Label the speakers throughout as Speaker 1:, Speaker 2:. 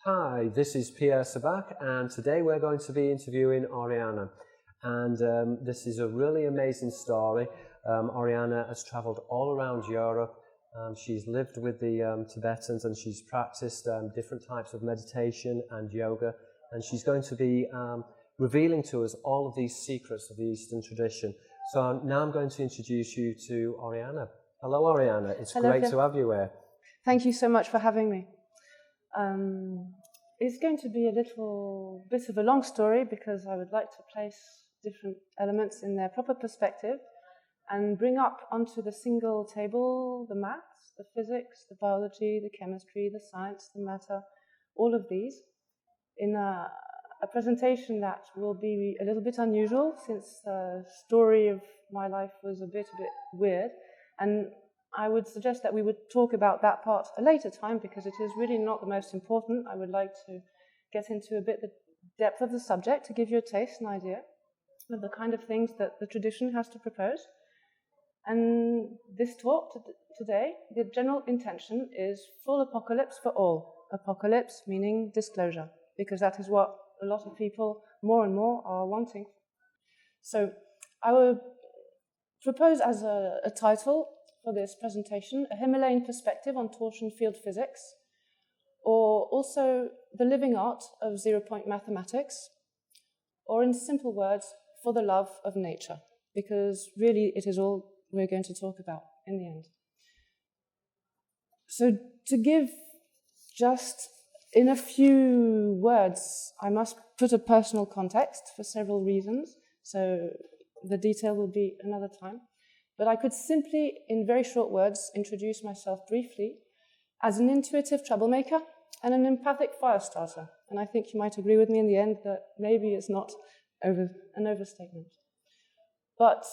Speaker 1: Hi, this is Pierre Sabak, and today we're going to be interviewing Oriana. And this is a really amazing story. Oriana has travelled all around Europe. She's lived with the Tibetans, and she's practiced different types of meditation and yoga. And she's going to be revealing to us all of these secrets of the Eastern tradition. So now I'm going to introduce you to Oriana. Hello, Oriana. It's great to have you here.
Speaker 2: Thank you so much for having me. It's going to be a little bit of a long story because I would like to place different elements in their proper perspective and bring up onto the single table the maths, the physics, the biology, the chemistry, the science, the matter, all of these in a presentation that will be a little bit unusual since the story of my life was a bit weird, and I would suggest that we would talk about that part a later time because it is really not the most important. I would like to get into a bit the depth of the subject to give you a taste, an idea of the kind of things that the tradition has to propose. And this talk today, the general intention is full apocalypse for all. Apocalypse meaning disclosure, because that is what a lot of people more and more are wanting. So I will propose as a title for this presentation, A Himalayan Perspective on Torsion-Field Physics, or also The Living Art of Zero-Point Mathematics, or in simple words, For the Love of Nature, because really it is all we're going to talk about in the end. So to give just in a few words, I must put a personal context for several reasons, so the detail will be another time. But I could simply, in very short words, introduce myself briefly as an intuitive troublemaker and an empathic fire starter. And I think you might agree with me in the end that maybe it's not an overstatement. But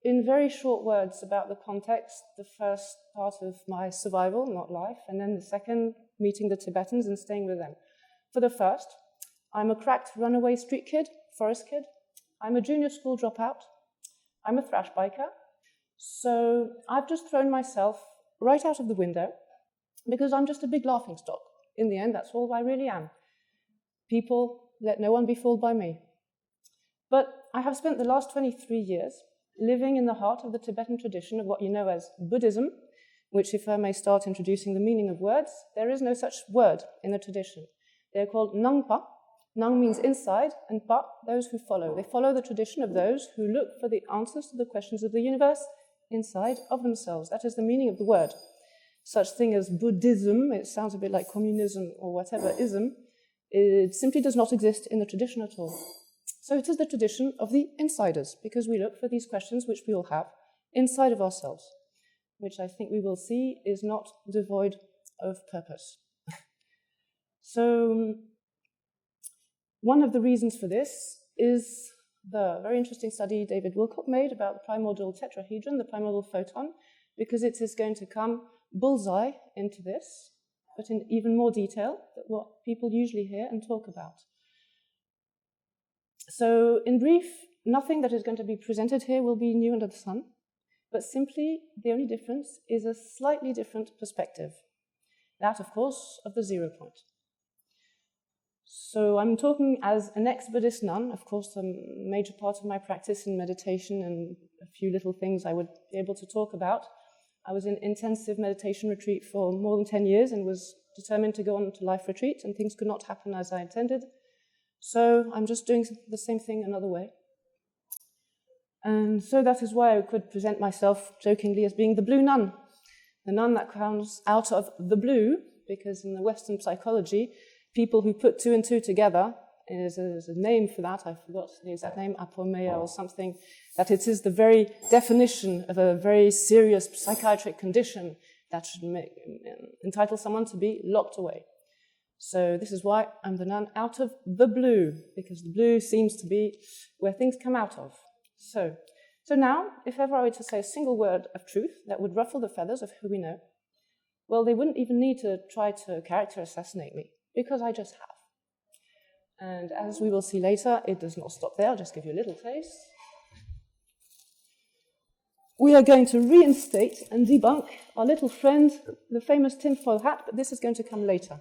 Speaker 2: in very short words about the context, the first part of my survival, not life, and then the second, meeting the Tibetans and staying with them. For the first, I'm a cracked runaway street kid, forest kid. I'm a junior school dropout. I'm a thrash biker, so I've just thrown myself right out of the window because I'm just a big laughingstock. In the end, that's all I really am. People, let no one be fooled by me. But I have spent the last 23 years living in the heart of the Tibetan tradition of what you know as Buddhism, which, if I may start introducing the meaning of words, there is no such word in the tradition. They're called Nag-pa. Nang means inside, and pa, those who follow. They follow the tradition of those who look for the answers to the questions of the universe inside of themselves. That is the meaning of the word. Such thing as Buddhism, it sounds a bit like communism or whatever ism, it simply does not exist in the tradition at all. So it is the tradition of the insiders, because we look for these questions which we all have inside of ourselves, which I think we will see is not devoid of purpose. So one of the reasons for this is the very interesting study David Wilcock made about the primordial tetrahedron, the primordial photon, because it is going to come bullseye into this, but in even more detail than what people usually hear and talk about. So in brief, nothing that is going to be presented here will be new under the sun, but simply the only difference is a slightly different perspective. That, of course, of the 0 point. So I'm talking as an ex-Buddhist nun. Of course, a major part of my practice in meditation and a few little things I would be able to talk about. I was in intensive meditation retreat for more than 10 years and was determined to go on to life retreat, and things could not happen as I intended. So I'm just doing the same thing another way. And so that is why I could present myself jokingly as being the blue nun. The nun that comes out of the blue, because in the Western psychology, people who put two and two together, there's a name for that, I forgot the exact name, apomeia or something, that it is the very definition of a very serious psychiatric condition that should entitle someone to be locked away. So this is why I'm the nun out of the blue, because the blue seems to be where things come out of. So now, if ever I were to say a single word of truth that would ruffle the feathers of who we know, well, they wouldn't even need to try to character assassinate me, because I just have. And as we will see later, it does not stop there. I'll just give you a little taste. We are going to reinstate and debunk our little friend, the famous tinfoil hat, but this is going to come later.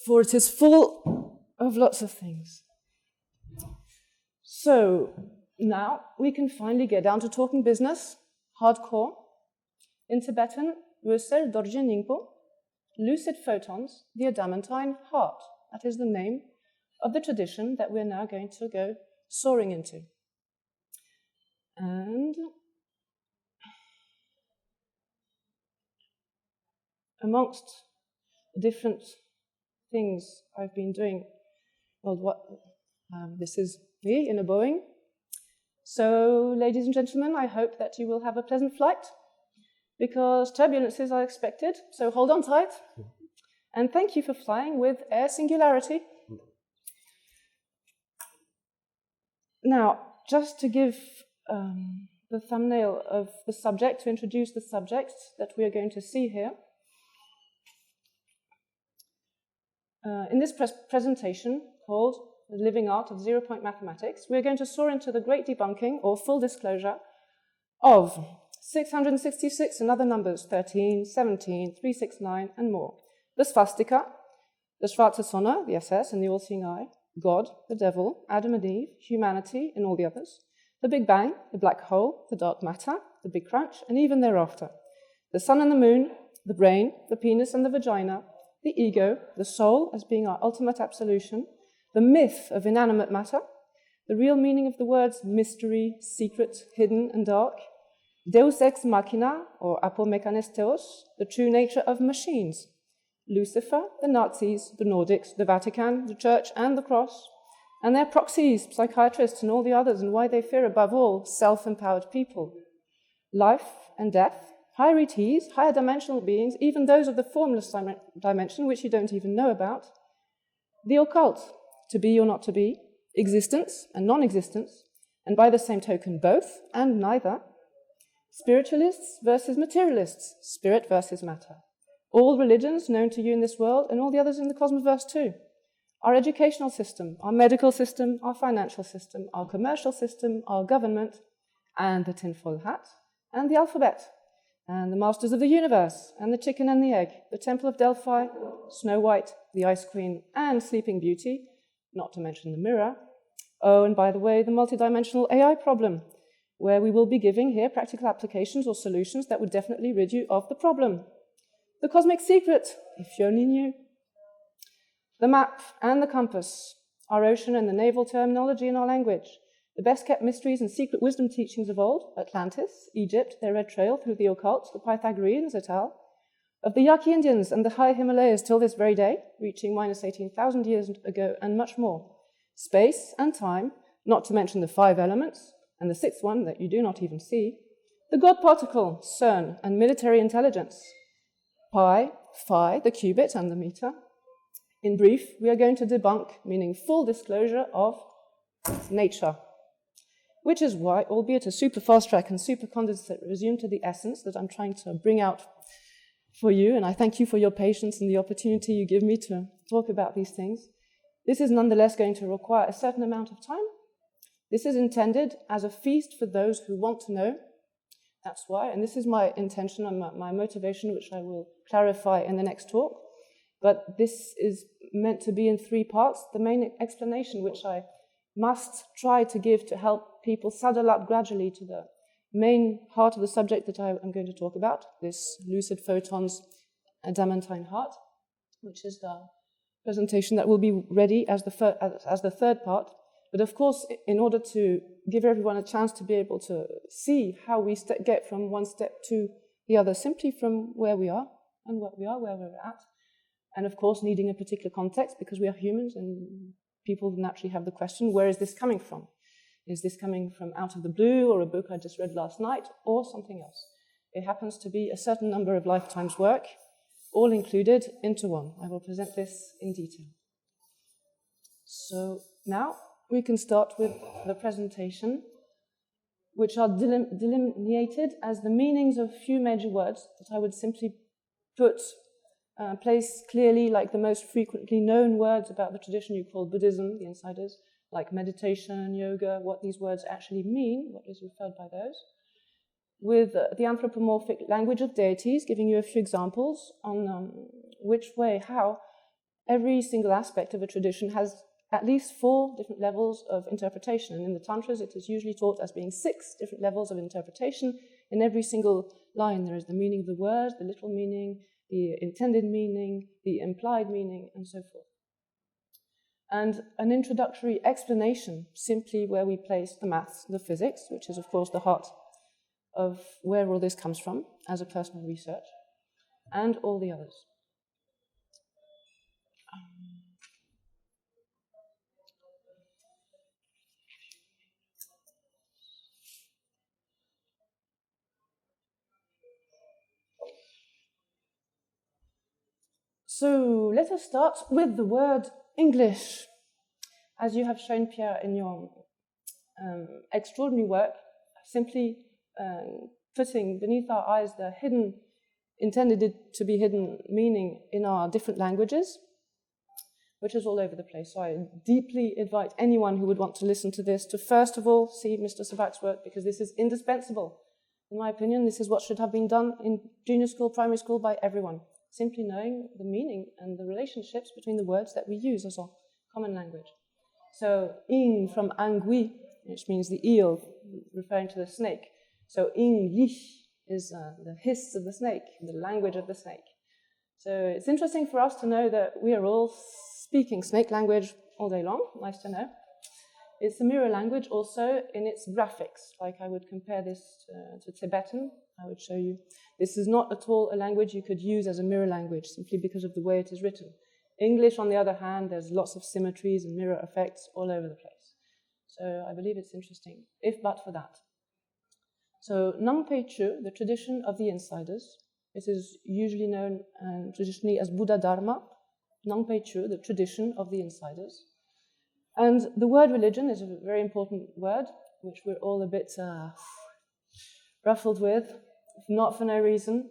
Speaker 2: for it is full of lots of things. So now we can finally get down to talking business, hardcore. In Tibetan, Wösel Dorje Ningpo, lucid photons, the adamantine heart. That is the name of the tradition that we're now going to go soaring into. And amongst the different things I've been doing, this is me in a Boeing. So, ladies and gentlemen, I hope that you will have a pleasant flight, because turbulences are expected, so hold on tight. And thank you for flying with Air Singularity. Now, just to give the thumbnail of the subject, to introduce the subject that we are going to see here. In this presentation, called The Living Art of Zero-Point Mathematics, we're going to soar into the great debunking, or full disclosure, of 666 and other numbers, 13, 17, 369, and more. The swastika, the Schwarze Sonne, the SS, and the all-seeing eye, God, the devil, Adam and Eve, humanity, and all the others, the Big Bang, the black hole, the dark matter, the Big Crunch, and even thereafter, the sun and the moon, the brain, the penis and the vagina, the ego, the soul as being our ultimate absolution, the myth of inanimate matter, the real meaning of the words mystery, secret, hidden, and dark, Deus ex machina, or apomechanes theos, the true nature of machines, Lucifer, the Nazis, the Nordics, the Vatican, the Church, and the Cross, and their proxies, psychiatrists, and all the others, and why they fear above all self-empowered people. Life and death, hierarchies, higher dimensional beings, even those of the formless dimension, which you don't even know about. The occult, to be or not to be, existence and non-existence, and by the same token both and neither. Spiritualists versus materialists, spirit versus matter. All religions known to you in this world and all the others in the cosmoverse too. Our educational system, our medical system, our financial system, our commercial system, our government, and the tinfoil hat, and the alphabet, and the masters of the universe, and the chicken and the egg, the Temple of Delphi, Snow White, the Ice Queen, and Sleeping Beauty, not to mention the mirror. Oh, and by the way, the multidimensional AI problem, where we will be giving here practical applications or solutions that would definitely rid you of the problem. The cosmic secret, if you only knew. The map and the compass, our ocean and the naval terminology in our language, the best-kept mysteries and secret wisdom teachings of old, Atlantis, Egypt, their red trail through the occult, the Pythagoreans et al., of the Yaqui Indians and the high Himalayas till this very day, reaching minus 18,000 years ago, and much more. Space and time, not to mention the 5 elements, and the 6th one that you do not even see, the God particle, CERN, and military intelligence, pi, phi, the qubit, and the meter. In brief, we are going to debunk, meaning full disclosure of nature, which is why, albeit a super fast track and super condensate, resume to the essence that I'm trying to bring out for you, and I thank you for your patience and the opportunity you give me to talk about these things. This is nonetheless going to require a certain amount of time. This is intended as a feast for those who want to know. That's why, and this is my intention and my motivation, which I will clarify in the next talk. But this is meant to be in 3 parts. The main explanation, which I must try to give to help people saddle up gradually to the main heart of the subject that I am going to talk about, this lucid photons adamantine heart, which is the presentation that will be ready as the 3rd part. But of course, in order to give everyone a chance to be able to see how we get from one step to the other, simply from where we are and what we are, where we're at, and of course needing a particular context because we are humans and people naturally have the question, where is this coming from? Is this coming from out of the blue or a book I just read last night or something else? It happens to be a certain number of lifetimes' work, all included into one. I will present this in detail. So now we can start with the presentation, which are delineated as the meanings of few major words that I would simply place clearly like the most frequently known words about the tradition you call Buddhism, the insiders, like meditation, yoga, what these words actually mean, what is referred by those, with the anthropomorphic language of deities, giving you a few examples on which way, how every single aspect of a tradition has at least 4 different levels of interpretation. And in the Tantras, it is usually taught as being 6 different levels of interpretation. In every single line, there is the meaning of the word, the literal meaning, the intended meaning, the implied meaning, and so forth. And an introductory explanation, simply where we place the maths, the physics, which is, of course, the heart of where all this comes from as a personal research, and all the others. So let us start with the word English. As you have shown, Pierre, in your extraordinary work, simply putting beneath our eyes the hidden, intended it to be hidden meaning in our different languages, which is all over the place. So I deeply invite anyone who would want to listen to this to first of all see Mr. Sabak's work, because this is indispensable. In my opinion, this is what should have been done in junior school, primary school by everyone. Simply knowing the meaning and the relationships between the words that we use as our common language. So, ing from angui, which means the eel, referring to the snake. So, ing yish is the hiss of the snake, the language of the snake. So, it's interesting for us to know that we are all speaking snake language all day long. Nice to know. It's a mirror language also in its graphics. Like I would compare this to Tibetan. I would show you. This is not at all a language you could use as a mirror language, simply because of the way it is written. English, on the other hand, there's lots of symmetries and mirror effects all over the place. So I believe it's interesting, if but for that. So Nag-pa, the tradition of the insiders, it is usually known traditionally as Buddha Dharma. Nag-pa, the tradition of the insiders. And the word religion is a very important word, which we're all a bit ruffled with, not for no reason.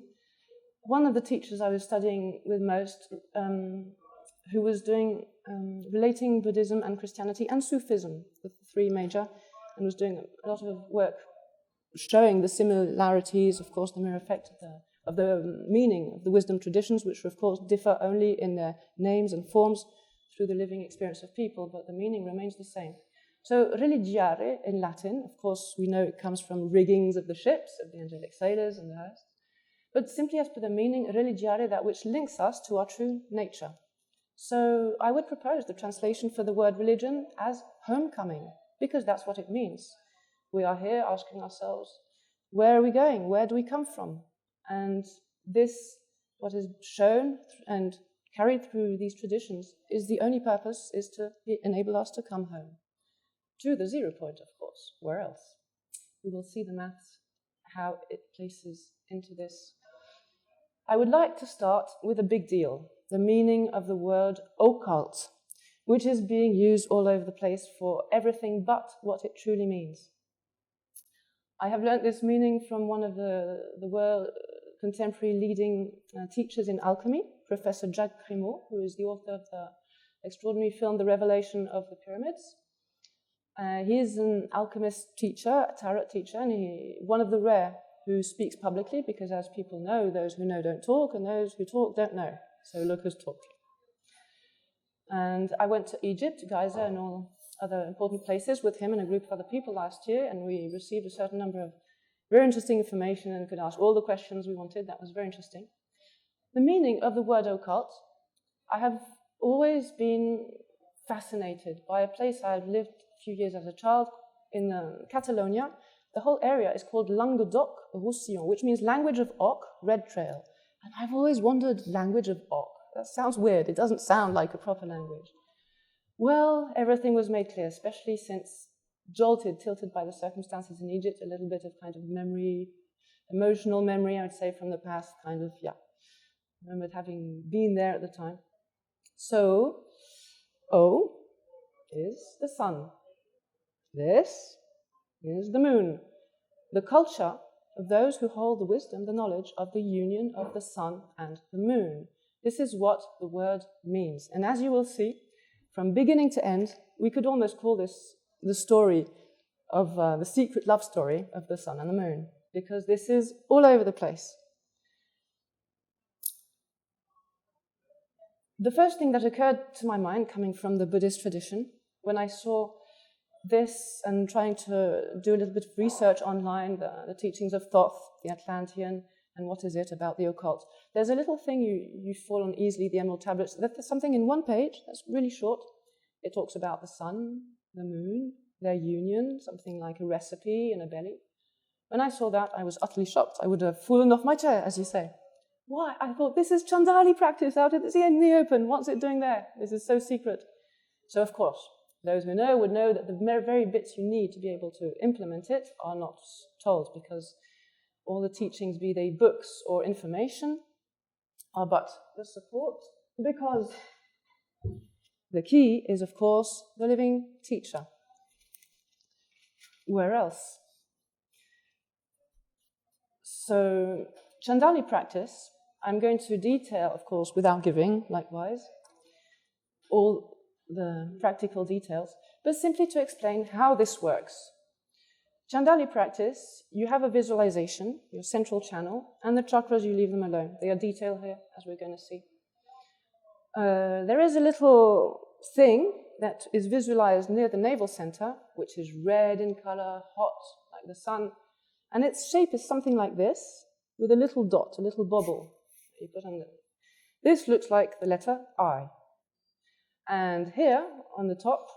Speaker 2: One of the teachers I was studying with most, who was doing relating Buddhism and Christianity and Sufism, the 3 major, and was doing a lot of work showing the similarities, of course, the mirror effect of the meaning of the wisdom traditions, which of course differ only in their names and forms through the living experience of people, but the meaning remains the same. So religiare in Latin, of course, we know it comes from riggings of the ships, of the angelic sailors and the hosts, but simply as per the meaning, religiare, that which links us to our true nature. So I would propose the translation for the word religion as homecoming, because that's what it means. We are here asking ourselves, where are we going? Where do we come from? And this, what is shown and carried through these traditions, is the only purpose is to enable us to come home. To the 0 point, of course. Where else? We will see the maths, how it places into this. I would like to start with a big deal, the meaning of the word occult, which is being used all over the place for everything but what it truly means. I have learnt this meaning from one of the world contemporary leading teachers in alchemy, Professor Jacques Grimaud, who is the author of the extraordinary film The Revelation of the Pyramids. He is an alchemist teacher, a tarot teacher, and one of the rare who speaks publicly, because as people know, those who know don't talk, and those who talk don't know. So look who's talking. And I went to Egypt, to Giza, and all other important places with him and a group of other people last year, and we received a certain number of very interesting information and could ask all the questions we wanted. That was very interesting. The meaning of the word occult, I have always been fascinated by a place I had lived a few years as a child in Catalonia. The whole area is called Languedoc-Roussillon, which means language of ock, red trail. And I've always wondered, language of ock. That sounds weird. It doesn't sound like a proper language. Well, everything was made clear, especially since tilted by the circumstances in Egypt, a little bit of kind of memory, emotional memory, I would say, from the past, kind of, yeah. I remembered having been there at the time. So, O is the sun. This is the moon. The culture of those who hold the wisdom, the knowledge of the union of the sun and the moon. This is what the word means. And as you will see, from beginning to end, we could almost call this the story of the secret love story of the sun and the moon, because this is all over the place. The first thing that occurred to my mind, coming from the Buddhist tradition, when I saw this and trying to do a little bit of research online, the teachings of Thoth, the Atlantean, and what is it about the occult. There's a little thing you fall on easily, the Emerald Tablets. There's something in one page that's really short. It talks about the sun, the moon, their union, something like a recipe in a belly. When I saw that, I was utterly shocked. I would have fallen off my chair, as you say. Why? I thought, this is Chandani practice out in the open. What's it doing there? This is so secret. So, of course, those who know would know that the very bits you need to be able to implement it are not told, because all the teachings, be they books or information, are but the support, because the key is, of course, the living teacher. Where else? So, Chandani practice, I'm going to detail, of course, without giving, likewise, all the practical details, but simply to explain how this works. Chandani practice, you have a visualization, your central channel, and the chakras, you leave them alone. They are detailed here, as we're going to see. There is a little thing that is visualized near the navel center, which is red in color, hot, like the sun, and its shape is something like this, with a little dot, a little bobble. You put on this looks like the letter I. And here, on the top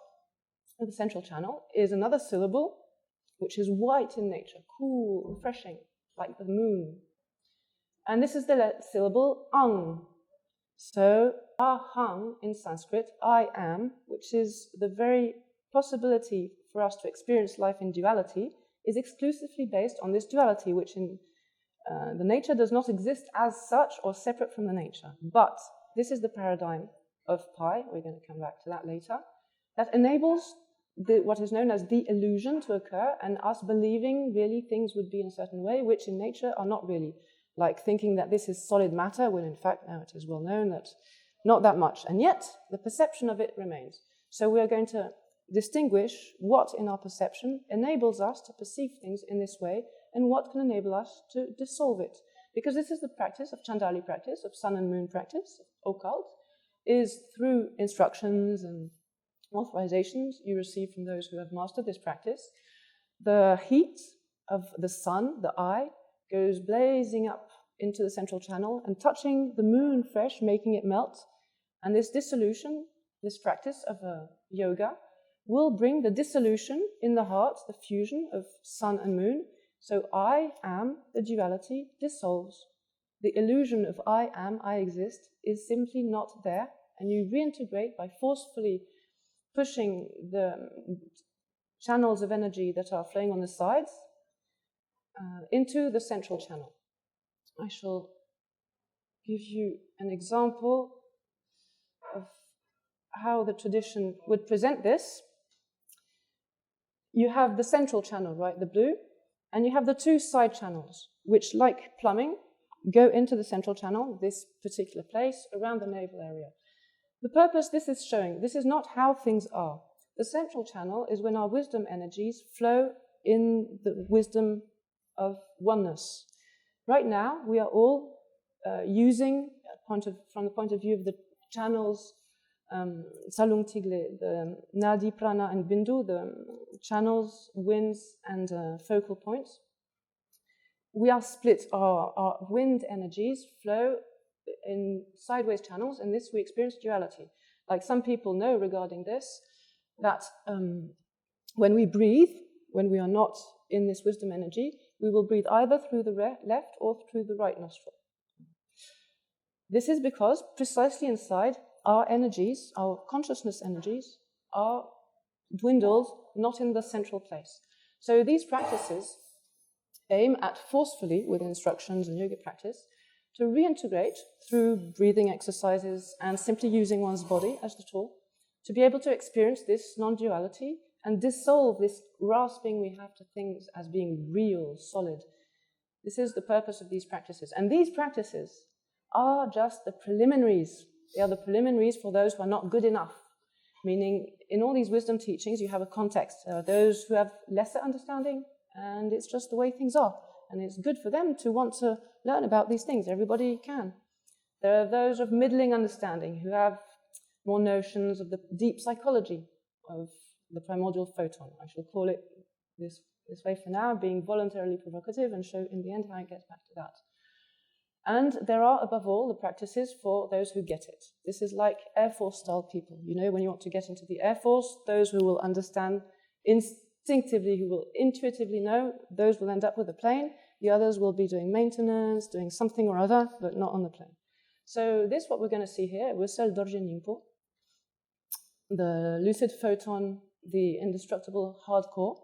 Speaker 2: of the central channel, is another syllable, which is white in nature, cool, refreshing, like the moon. And this is the syllable ang. So, aham in Sanskrit, I am, which is the very possibility for us to experience life in duality, is exclusively based on this duality, which in the nature does not exist as such or separate from the nature. But this is the paradigm of Pi, we're going to come back to that later, that enables what is known as the illusion to occur, and us believing really things would be in a certain way, which in nature are not really. Like thinking that this is solid matter, when in fact now it is well known that not that much. And yet, the perception of it remains. So we are going to distinguish what in our perception enables us to perceive things in this way, and what can enable us to dissolve it. Because this is the practice of Chandali practice, of sun and moon practice, of occult, is through instructions and authorizations you receive from those who have mastered this practice. The heat of the sun, the eye, goes blazing up into the central channel and touching the moon fresh, making it melt. And this dissolution, this practice of yoga, will bring the dissolution in the heart, the fusion of sun and moon. So I am, the duality, dissolves. The illusion of I am, I exist, is simply not there. And you reintegrate by forcefully pushing the channels of energy that are flowing on the sides into the central channel. I shall give you an example of how the tradition would present this. You have the central channel, right, the blue, and you have the two side channels, which, like plumbing, go into the central channel, this particular place, around the navel area. The purpose this is showing, this is not how things are. The central channel is when our wisdom energies flow in the wisdom of oneness. Right now, we are all using, from the point of view of the channels, Salung Tigle, the Nadi, Prana, and Bindu, the channels, winds, and focal points. We are split. Our wind energies flow in sideways channels, and this we experience duality. Like some people know regarding this, that when we breathe, when we are not in this wisdom energy, we will breathe either through the left or through the right nostril. This is because precisely inside our energies, our consciousness energies, are dwindled, not in the central place. So these practices aim at forcefully, with instructions and yoga practice, to reintegrate through breathing exercises and simply using one's body as the tool, to be able to experience this non-duality and dissolve this grasping we have to things as being real, solid. This is the purpose of these practices. And these practices are just the preliminaries. They are the preliminaries for those who are not good enough. Meaning, in all these wisdom teachings, you have a context. There are those who have lesser understanding, and it's just the way things are. And it's good for them to want to learn about these things. Everybody can. There are those of middling understanding who have more notions of the deep psychology of the primordial photon. I shall call it this way for now, being voluntarily provocative, and show in the end how it gets back to that. And there are, above all, the practices for those who get it. This is like Air Force-style people. You know, when you want to get into the Air Force, those who will understand instinctively, who will intuitively know, those will end up with a plane. The others will be doing maintenance, doing something or other, but not on the plane. So this, what we're going to see here, was Sel Dorje Nyingpo, the lucid photon, the indestructible hardcore,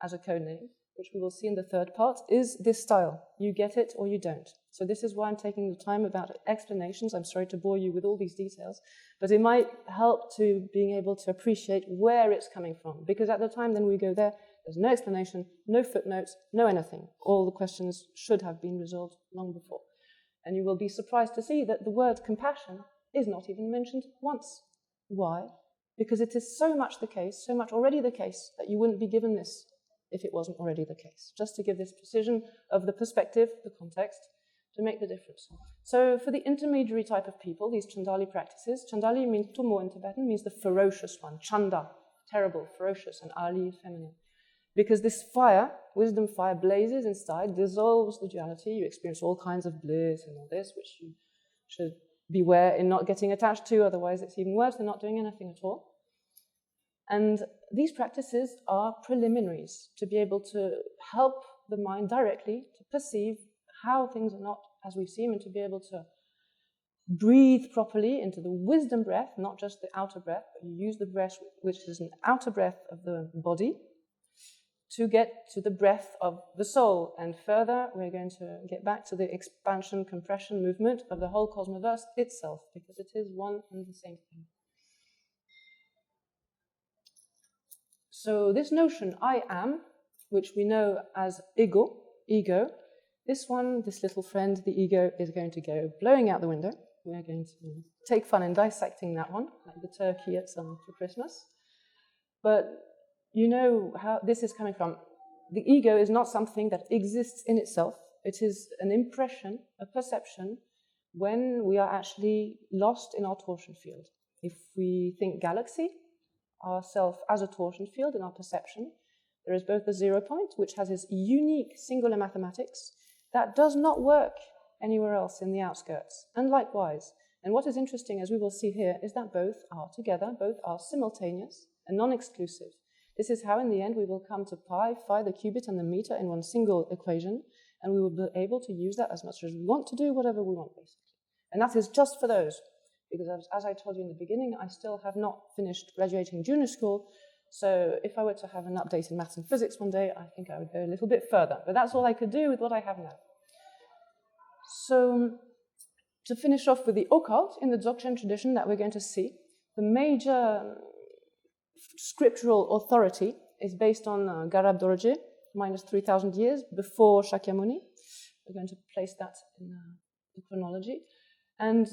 Speaker 2: as a code name, which we will see in the third part, is this style. You get it or you don't. So this is why I'm taking the time about explanations. I'm sorry to bore you with all these details, but it might help to being able to appreciate where it's coming from. Because at the time then we go there, there's no explanation, no footnotes, no anything. All the questions should have been resolved long before. And you will be surprised to see that the word compassion is not even mentioned once. Why? Because it is so much the case, so much already the case, that you wouldn't be given this if it wasn't already the case. Just to give this precision of the perspective, the context, to make the difference. So for the intermediary type of people, these Chandali practices, Chandali means tumo in Tibetan, means the ferocious one, Chanda, terrible, ferocious, and Ali, feminine. Because this fire, wisdom fire, blazes inside, dissolves the duality, you experience all kinds of bliss and all this, which you should beware in not getting attached to, otherwise it's even worse than not doing anything at all. And these practices are preliminaries to be able to help the mind directly to perceive how things are not as we seem, and to be able to breathe properly into the wisdom breath, not just the outer breath, but you use the breath, which is an outer breath of the body, to get to the breath of the soul. And further, we're going to get back to the expansion, compression movement of the whole cosmoverse itself, because it is one and the same thing. So this notion, I am, which we know as ego, this little friend, the ego, is going to go blowing out the window. We're going to take fun in dissecting that one, like the turkey for Christmas. But you know how this is coming from. The ego is not something that exists in itself. It is an impression, a perception, when we are actually lost in our torsion field. If we think galaxy, ourself as a torsion field in our perception, there is both the 0 point, which has its unique singular mathematics, that does not work anywhere else in the outskirts, and likewise. And what is interesting, as we will see here, is that both are together, both are simultaneous and non-exclusive. This is how, in the end, we will come to pi, phi, the cubit, and the meter in one single equation, and we will be able to use that as much as we want to do whatever we want, basically. And that is just for those, because as I told you in the beginning, I still have not finished graduating junior school, so if I were to have an update in maths and physics one day, I think I would go a little bit further. But that's all I could do with what I have now. So to finish off with the occult, in the Dzogchen tradition that we're going to see, the major scriptural authority is based on Garab Dorje, minus 3,000 years before Shakyamuni. We're going to place that in the chronology. And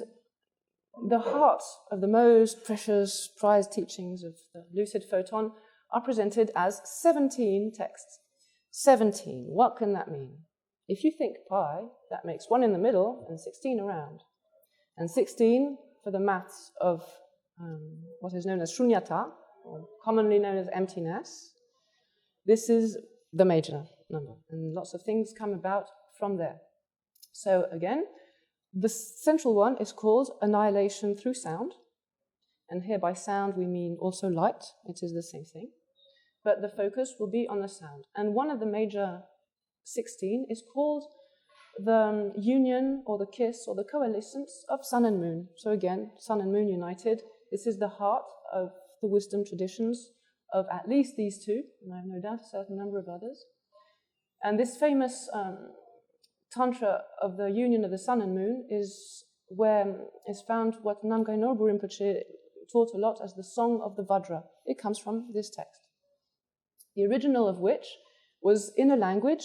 Speaker 2: the heart of the most precious, prized teachings of the lucid photon are presented as 17 texts. 17, what can that mean? If you think pi, that makes 1 in the middle and 16 around. And 16 for the maths of what is known as shunyata, or commonly known as emptiness. This is the major number, and lots of things come about from there. So again, the central one is called annihilation through sound, and here by sound we mean also light. It is the same thing, but the focus will be on the sound. And one of the major 16 is called the union or the kiss or the coalescence of sun and moon. So again, sun and moon united. This is the heart of the wisdom traditions of at least these two, and I have no doubt a certain number of others. And this famous Tantra of the union of the sun and moon is where is found what Namgai Norbu Rinpoche taught a lot as the Song of the Vajra. It comes from this text, the original of which was in a language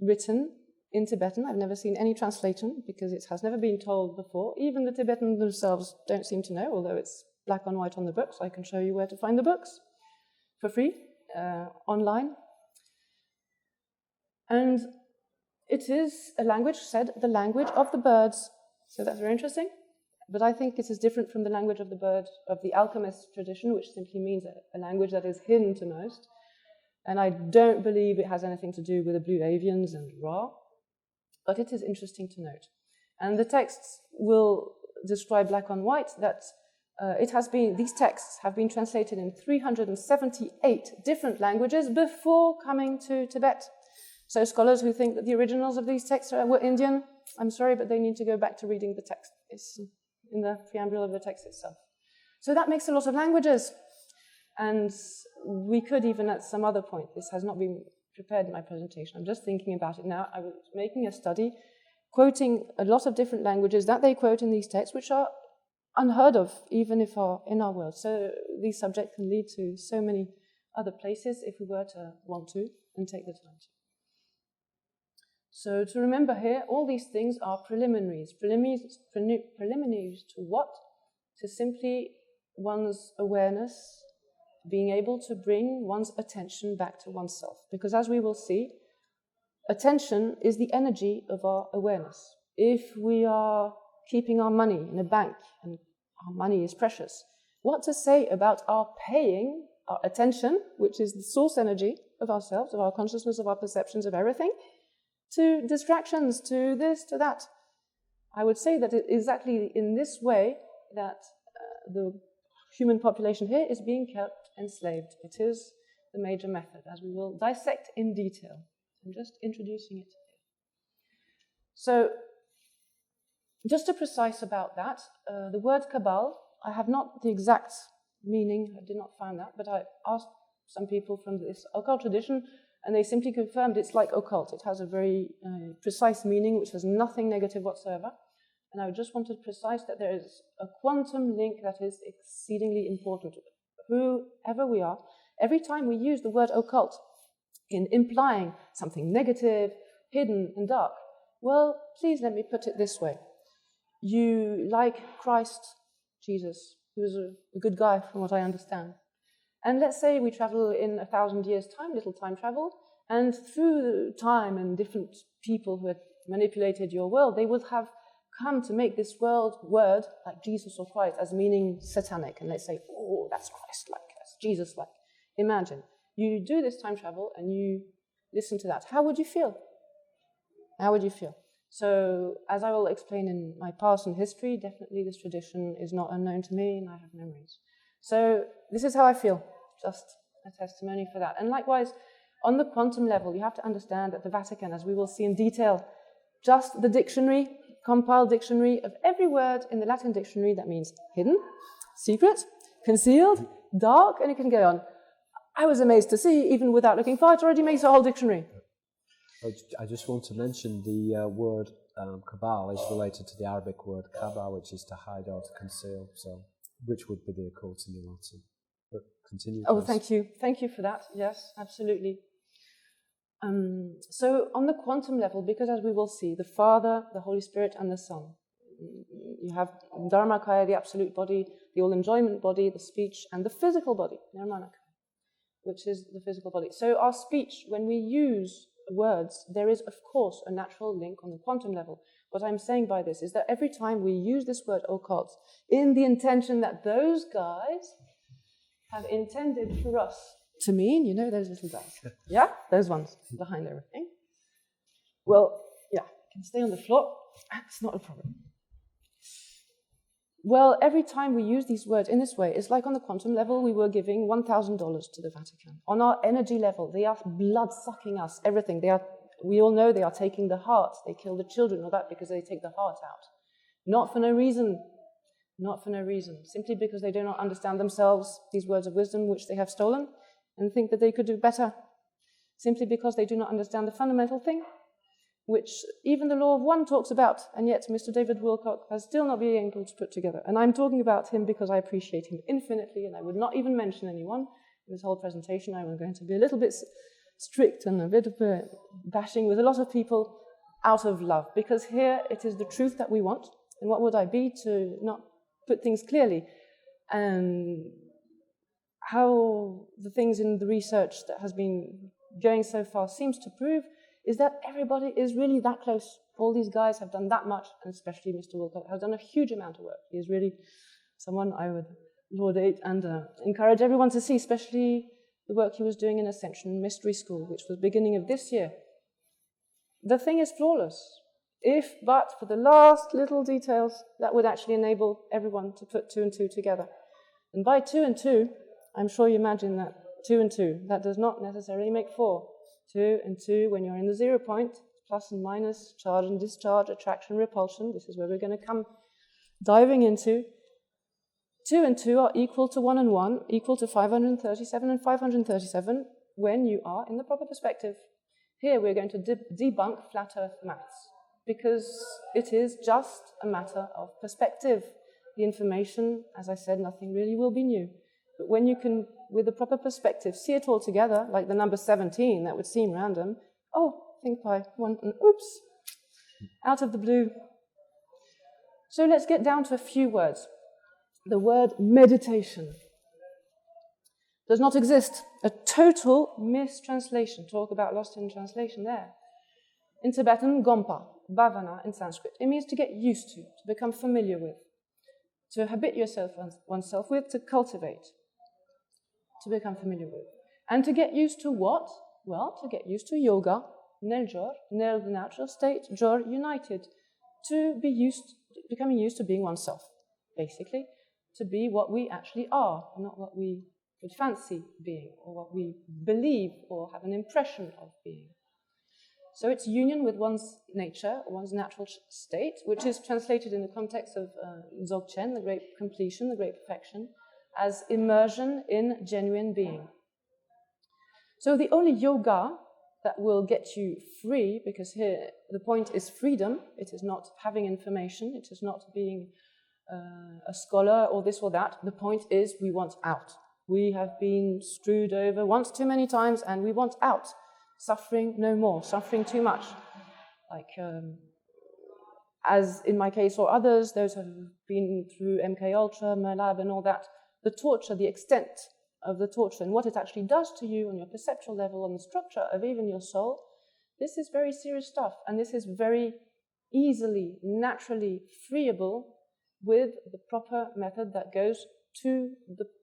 Speaker 2: written in Tibetan. I've never seen any translation because it has never been told before. Even the Tibetans themselves don't seem to know, although it's black on white on the books. I can show you where to find the books for free online. And it is a language said, the language of the birds. So that's very interesting. But I think it is different from the language of the bird of the alchemist tradition, which simply means a language that is hidden to most. And I don't believe it has anything to do with the blue avians and Ra, but it is interesting to note. And the texts will describe black on white that these texts have been translated in 378 different languages before coming to Tibet. So scholars who think that the originals of these texts were Indian, I'm sorry, but they need to go back to reading the text. It's in the preamble of the text itself. So that makes a lot of languages. And we could even at some other point, this has not been prepared in my presentation, I'm just thinking about it now. I was making a study quoting a lot of different languages that they quote in these texts, which are unheard of, even if in our world. So these subjects can lead to so many other places if we were to want to and take the time to. So to remember here, all these things are preliminaries. Preliminaries to what? To simply one's awareness, being able to bring one's attention back to oneself. Because as we will see, attention is the energy of our awareness. If we are keeping our money in a bank, and our money is precious, what to say about our paying our attention, which is the source energy of ourselves, of our consciousness, of our perceptions, of everything, to distractions, to this, to that. I would say that it is exactly in this way that the human population here is being kept enslaved. It is the major method, as we will dissect in detail. I'm just introducing it here. So, just to precise about that, the word Cabal, I have not the exact meaning, I did not find that, but I asked some people from this occult tradition, and they simply confirmed it's like occult. It has a very precise meaning, which has nothing negative whatsoever. And I just wanted to precise that there is a quantum link that is exceedingly important. Whoever we are, every time we use the word occult in implying something negative, hidden, and dark, well, please let me put it this way. You like Christ, Jesus, who was a good guy from what I understand. And let's say we travel in 1,000 years' time, little time travel, and through time and different people who had manipulated your world, they would have come to make this word like Jesus or Christ as meaning satanic. And let's say, oh, that's Christ-like, that's Jesus-like. Imagine, you do this time travel and you listen to that. How would you feel? How would you feel? So, as I will explain in my past and history, definitely this tradition is not unknown to me and I have memories. So this is how I feel, just a testimony for that. And likewise, on the quantum level, you have to understand that the Vatican, as we will see in detail, just the dictionary, compiled dictionary of every word in the Latin dictionary that means hidden, secret, concealed, dark, and it can go on. I was amazed to see, even without looking far, it already makes a whole dictionary.
Speaker 1: I just want to mention the word Cabal is related to the Arabic word Kaba, which is to hide or to conceal, so which would be the occult in the Latin. But continue.
Speaker 2: Oh, thank you. Thank you for that. Yes, absolutely. So on the quantum level, because as we will see, the Father, the Holy Spirit, and the Son, you have Dharmakaya, the absolute body, the all-enjoyment body, the speech, and the physical body, Nirmanakaya, which is the physical body. So our speech, when we use words, there is, of course, a natural link on the quantum level. What I'm saying by this is that every time we use this word occult in the intention that those guys have intended for us to mean, you know, those little guys. Yeah? Those ones behind everything. Well, yeah, you can stay on the floor. It's not a problem. Well, every time we use these words in this way, it's like on the quantum level, we were giving $1,000 to the Vatican. On our energy level, they are blood-sucking us, everything. We all know they are taking the heart. They kill the children, all that, because they take the heart out. Not for no reason. Not for no reason. Simply because they do not understand themselves, these words of wisdom which they have stolen, and think that they could do better. Simply because they do not understand the fundamental thing, which even the law of one talks about, and yet Mr. David Wilcock has still not been able to put together. And I'm talking about him because I appreciate him infinitely, and I would not even mention anyone in this whole presentation. I was going to be a little bit strict and a bit of bashing with a lot of people out of love, because here it is the truth that we want. And what would I be to not put things clearly? And how the things in the research that has been going so far seems to prove is that everybody is really that close. All these guys have done that much, and especially Mr. World Occult has done a huge amount of work. He is really someone I would laudate and encourage everyone to see, especially the work he was doing in Ascension Mystery School, which was beginning of this year. The thing is flawless, if but for the last little details that would actually enable everyone to put 2 and 2 together. And by 2 and 2, I'm sure you imagine that 2 and 2, that does not necessarily make 4. 2 and 2, when you're in the 0 point, plus and minus, charge and discharge, attraction, repulsion, this is where we're going to come diving into. 2 and 2 are equal to 1 and 1, equal to 537 and 537 when you are in the proper perspective. Here we're going to debunk flat earth maths, because it is just a matter of perspective. The information, as I said, nothing really will be new. But when you can, with the proper perspective, see it all together, like the number 17, that would seem random. Oh, think by 1 and oops, out of the blue. So let's get down to a few words. The word meditation does not exist. A total mistranslation. Talk about lost in translation there. In Tibetan, gompa, bhavana in Sanskrit. It means to get used to become familiar with, to habit yourself oneself with, to cultivate, to become familiar with. And to get used to what? Well, to get used to yoga, nel jor, nel the natural state, jor united. To be becoming used to being oneself, basically. To be what we actually are, not what we would fancy being, or what we believe or have an impression of being. So it's union with one's nature, one's natural state, which is translated in the context of Dzogchen, the great completion, the great perfection, as immersion in genuine being. So the only yoga that will get you free, because here the point is freedom, it is not having information, it is not being a scholar or this or that. The point is we want out. We have been screwed over once too many times and we want out. Suffering no more, suffering too much. Like, as in my case or others, those who have been through MK Ultra, Malab and all that, the torture, the extent of the torture and what it actually does to you on your perceptual level, on the structure of even your soul, this is very serious stuff. And this is very easily, naturally freeable with the proper method that goes to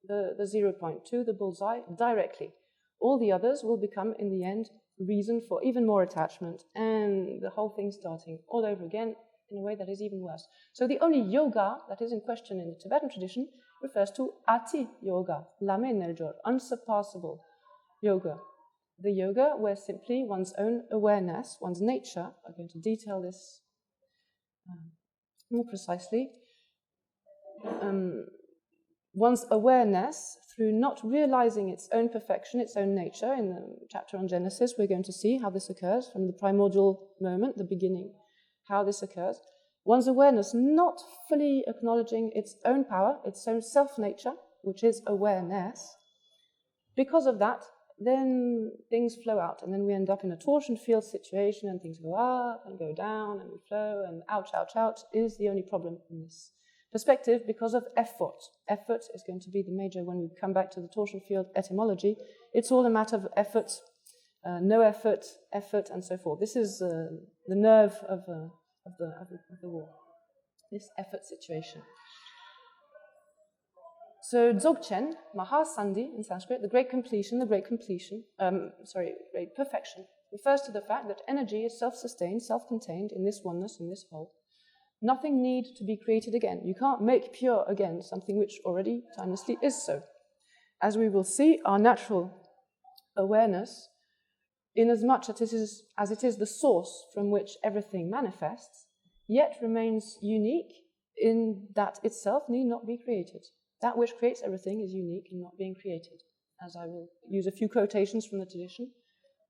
Speaker 2: the 0 point, to the bullseye directly. All the others will become, in the end, reason for even more attachment and the whole thing starting all over again in a way that is even worse. So the only yoga that is in question in the Tibetan tradition refers to Ati Yoga, Lame Neljor, unsurpassable yoga. The yoga where simply one's own awareness, one's nature, I'm going to detail this more precisely, one's awareness through not realizing its own perfection, its own nature. In the chapter on Genesis, we're going to see how this occurs from the primordial moment, the beginning, how this occurs. One's awareness not fully acknowledging its own power, its own self-nature, which is awareness. Because of that, then things flow out, and then we end up in a torsion field situation, and things go up and go down, and we flow, and ouch, ouch, ouch is the only problem in this perspective because of effort. Effort is going to be the major when we come back to the torsion field etymology. It's all a matter of effort, no effort, effort, and so forth. This is the nerve of the war, this effort situation. So Dzogchen, Mahasandhi in Sanskrit, the great completion, great perfection, refers to the fact that energy is self-sustained, self-contained in this oneness, in this whole. Nothing need to be created again. You can't make pure again something which already timelessly is so. As we will see, our natural awareness, inasmuch as it is the source from which everything manifests, yet remains unique in that itself need not be created. That which creates everything is unique in not being created. As I will use a few quotations from the tradition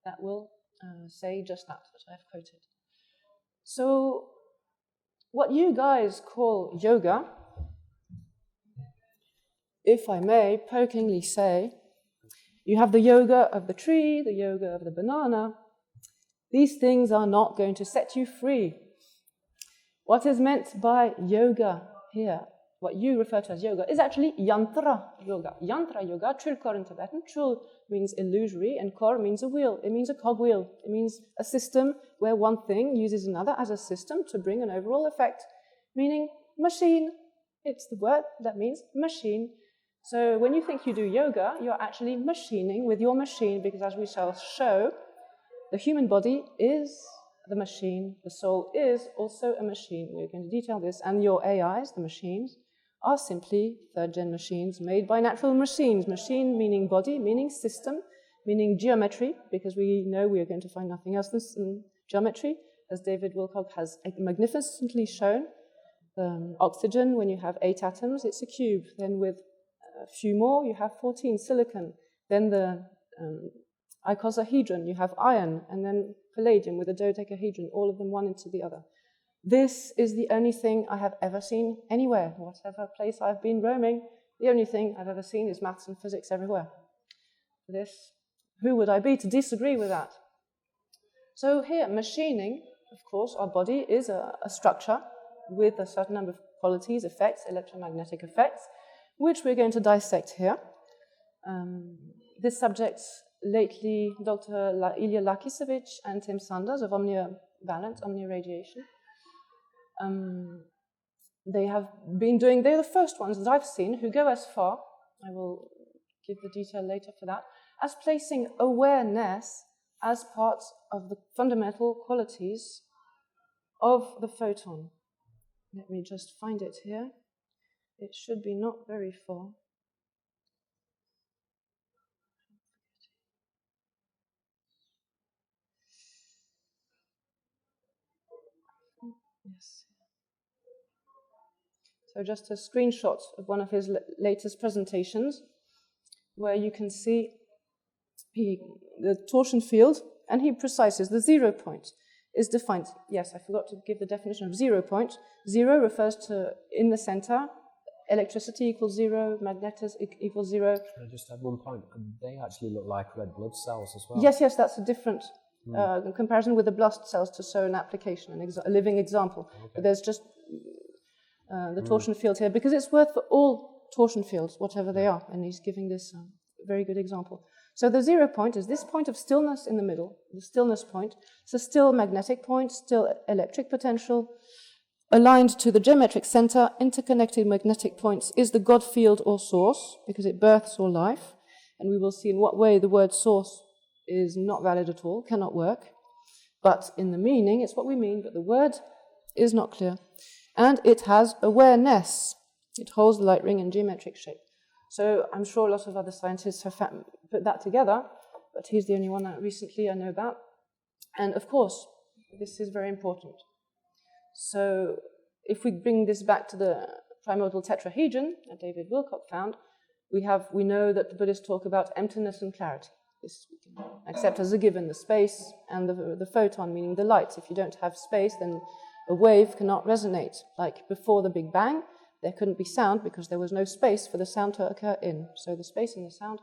Speaker 2: that will say just that I've quoted. So, what you guys call yoga, if I may pokingly say, you have the yoga of the tree, the yoga of the banana. These things are not going to set you free. What is meant by yoga here what you refer to as yoga, is actually yantra yoga. Yantra yoga, trilkor in Tibetan. Tril means illusory, and kor means a wheel. It means a cogwheel. It means a system where one thing uses another as a system to bring an overall effect, meaning machine. It's the word that means machine. So when you think you do yoga, you're actually machining with your machine, because as we shall show, the human body is the machine. The soul is also a machine. We're going to detail this. And your AIs, the machines, are simply third-gen machines made by natural machines. Machine meaning body, meaning system, meaning geometry, because we know we are going to find nothing else than geometry, as David Wilcock has magnificently shown. Oxygen, when you have 8 atoms, it's a cube. Then with a few more, you have 14, silicon. Then the icosahedron, you have iron, and then palladium with a dodecahedron, all of them one into the other. This is the only thing I have ever seen anywhere, whatever place I've been roaming. The only thing I've ever seen is maths and physics everywhere. Who would I be to disagree with that? So here, machining, of course, our body is a structure with a certain number of qualities, effects, electromagnetic effects, which we're going to dissect here. This subject, lately, Dr. Ilya Lakisevich and Tim Sanders of Omnia Balance, Omnia Radiation, they're the first ones that I've seen who go as far, I will give the detail later for that, as placing awareness as part of the fundamental qualities of the photon. Let me just find it here. It should be not very far. Yes. So just a screenshot of one of his latest presentations, where you can see the torsion field, and he precises the 0 point is defined. Yes, I forgot to give the definition of 0 point. 0 refers to in the center, electricity equals 0, magnetism equals 0.
Speaker 1: Can I just add one point? They actually look like red blood cells as well.
Speaker 2: Yes, that's a different comparison with the blood cells to show an application, a living example. Okay. But there's just the torsion field here, because it's worth for all torsion fields, whatever they are, and he's giving this very good example. So the 0 point is this point of stillness in the middle, the stillness point. It's a still magnetic point, still electric potential, aligned to the geometric center. Interconnected magnetic points is the God field or source, because it births all life, and we will see in what way the word source is not valid at all, cannot work. But in the meaning, it's what we mean, but the word is not clear. And it has awareness. It holds the light ring in geometric shape. So I'm sure a lot of other scientists have put that together, but he's the only one that recently I know about. And of course, this is very important. So if we bring this back to the primordial tetrahedron that David Wilcock found, we know that the Buddhists talk about emptiness and clarity. This we can accept as a given, the space and the photon, meaning the light. If you don't have space, then a wave cannot resonate. Like before the Big Bang, there couldn't be sound because there was no space for the sound to occur in. So the space and the sound,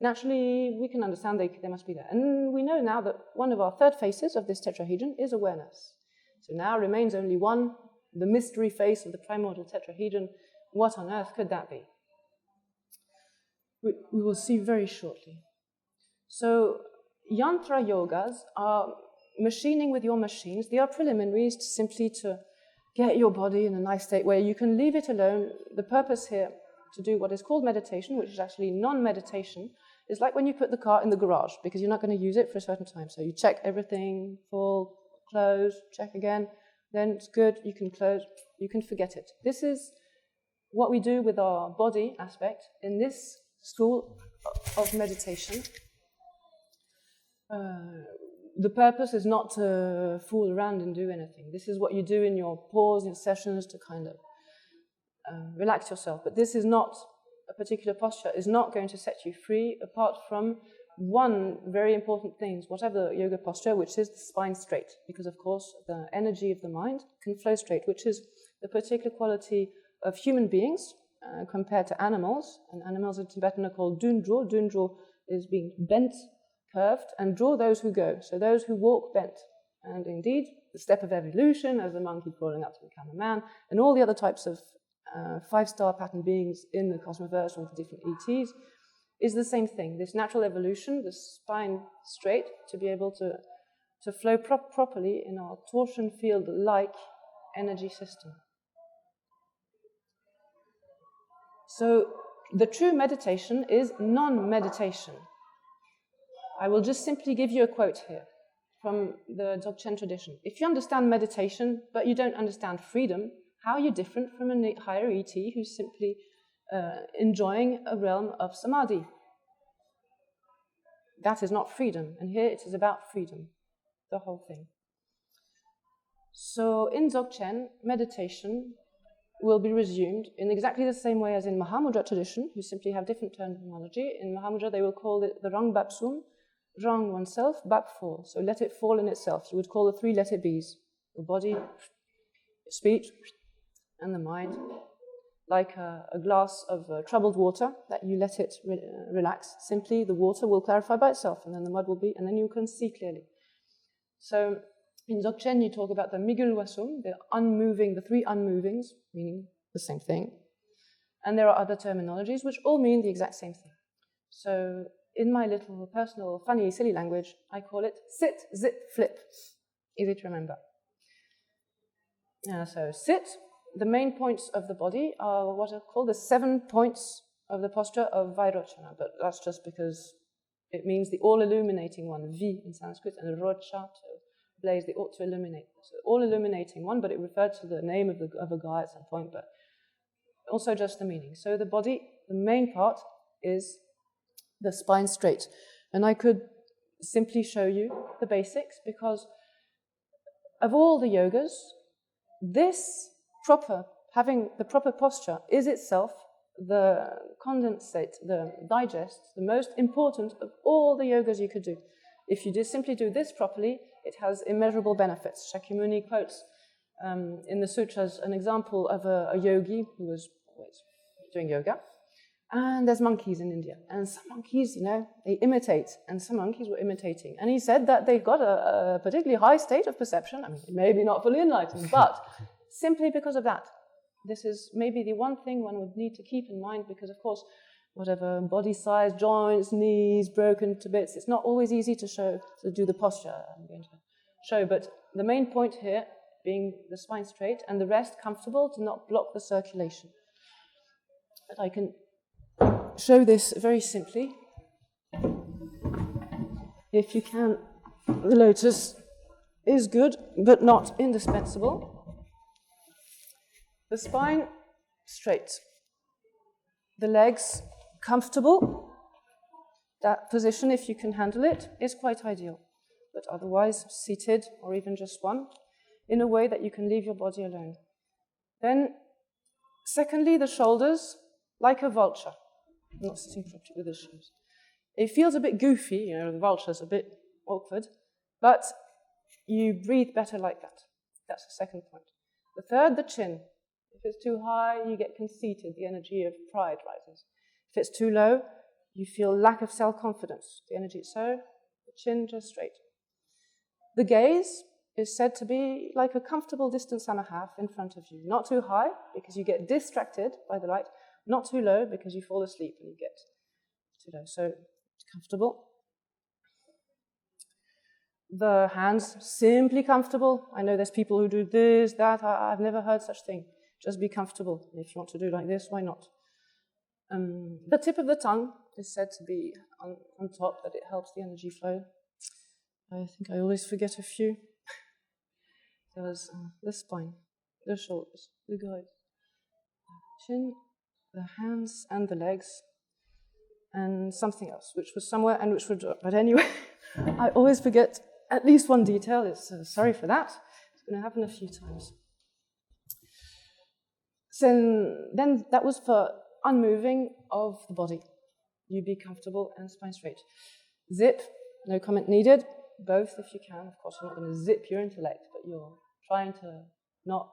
Speaker 2: naturally, we can understand they must be there. And we know now that one of our third faces of this tetrahedron is awareness. So now remains only one, the mystery face of the primordial tetrahedron. What on earth could that be? We will see very shortly. So yantra yogas are machining with your machines. They are preliminaries simply to get your body in a nice state where you can leave it alone. The purpose here to do what is called meditation, which is actually non-meditation, is like when you put the car in the garage, because you're not going to use it for a certain time. So you check everything, full, close, check again, then it's good, you can close, you can forget it. This is what we do with our body aspect in this school of meditation. The purpose is not to fool around and do anything. This is what you do in your pause, in sessions, to kind of relax yourself. But this is not, a particular posture is not going to set you free, apart from one very important thing, whatever the yoga posture, which is the spine straight. Because, of course, the energy of the mind can flow straight, which is the particular quality of human beings compared to animals. And animals in Tibetan are called dundro. Dundro is being bent, curved, and draw those who go, so those who walk bent. And indeed, the step of evolution, as the monkey crawling up to become a man, and all the other types of 5-star pattern beings in the cosmoverse, all the different ETs, is the same thing. This natural evolution, the spine straight, to be able to flow properly in our torsion field-like energy system. So the true meditation is non-meditation. I will just simply give you a quote here from the Dzogchen tradition. If you understand meditation, but you don't understand freedom, how are you different from a higher ET who's simply enjoying a realm of samadhi? That is not freedom, and here it is about freedom, the whole thing. So in Dzogchen, meditation will be resumed in exactly the same way as in Mahamudra tradition, who simply have different terminology. In Mahamudra, they will call it the Rang Bapsum, Rang oneself, Bap fall. So let it fall in itself. You would call the 3 let it be's: the body, your speech, and the mind. Like a glass of troubled water that you let it relax. Simply, the water will clarify by itself, and then the mud will be, and then you can see clearly. So in Dzogchen, you talk about the Migul Wasum, the unmoving, the 3 unmovings, meaning the same thing. And there are other terminologies which all mean the exact same thing. So in my little personal, funny, silly language, I call it sit, zip, flip. Easy to remember. So sit, the main points of the body are what are called the 7 points of the posture of Vairochana, but that's just because it means the all-illuminating one, Vi in Sanskrit, and Rocha, to blaze, the ought to illuminate. So all-illuminating one, but it referred to the name of a guy at some point, but also just the meaning. So the body, the main part is the spine straight. And I could simply show you the basics, because of all the yogas, this having the proper posture is itself the condensate, the digest, the most important of all the yogas you could do. If you simply do this properly, it has immeasurable benefits. Shakyamuni quotes in the sutras an example of a yogi who was doing yoga. And there's monkeys in India. And some monkeys, they imitate. And some monkeys were imitating. And he said that they've got a particularly high state of perception. I mean, maybe not fully enlightened, but simply because of that. This is maybe the one thing one would need to keep in mind, because, of course, whatever body size, joints, knees, broken to bits, it's not always easy to do the posture I'm going to show. But the main point here being the spine straight and the rest comfortable to not block the circulation. But I can show this very simply. If you can, the lotus is good, but not indispensable. The spine straight. The legs comfortable. That position, if you can handle it, is quite ideal. But otherwise, seated, or even just one, in a way that you can leave your body alone. Then, secondly, the shoulders, like a vulture. I'm not sitting properly with the shoes. It feels a bit goofy, the vulture's a bit awkward, but you breathe better like that. That's the second point. The third, the chin. If it's too high, you get conceited, the energy of pride rises. If it's too low, you feel lack of self-confidence, the energy. So, the chin just straight. The gaze is said to be like a comfortable distance and a half in front of you. Not too high, because you get distracted by the light. Not too low, because you fall asleep and you get too low. So, comfortable. The hands, simply comfortable. I know there's people who do this, that. I've never heard such thing. Just be comfortable. If you want to do like this, why not? The tip of the tongue is said to be on top, that it helps the energy flow. I think I always forget a few. There was the spine, the shoulders, the guide, chin, the hands and the legs, and something else, which was somewhere and which would drop. But anyway, I always forget at least one detail. Sorry for that. It's going to happen a few times. So then that was for unmoving of the body. You be comfortable and spine straight. Zip, no comment needed. Both if you can. Of course, you're not going to zip your intellect, but you're trying to not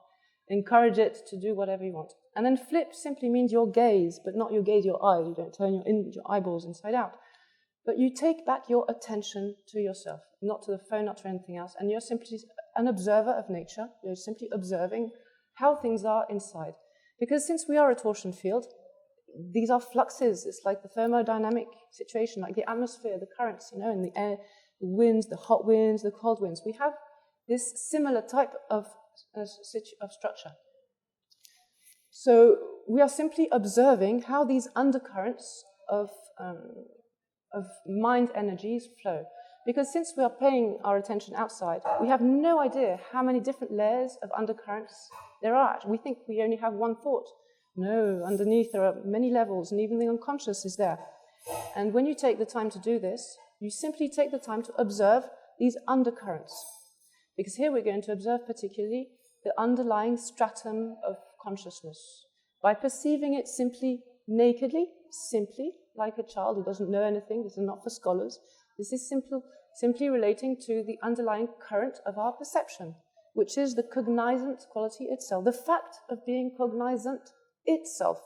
Speaker 2: encourage it to do whatever you want. And then flip simply means your gaze, but not your gaze, your eyes. You don't turn your eyeballs inside out. But you take back your attention to yourself, not to the phone, not to anything else. And you're simply an observer of nature. You're simply observing how things are inside. Because since we are a torsion field, these are fluxes. It's like the thermodynamic situation, like the atmosphere, the currents, in the air, the winds, the hot winds, the cold winds. We have this similar type of structure. So we are simply observing how these undercurrents of mind energies flow. Because since we are paying our attention outside, we have no idea how many different layers of undercurrents there are. We think we only have one thought. No, underneath there are many levels, and even the unconscious is there. And when you take the time to do this, you simply take the time to observe these undercurrents. Because here we're going to observe particularly the underlying stratum of consciousness by perceiving it simply, nakedly, simply, like a child who doesn't know anything. This is not for scholars. This is simply relating to the underlying current of our perception, which is the cognizant quality itself, the fact of being cognizant itself.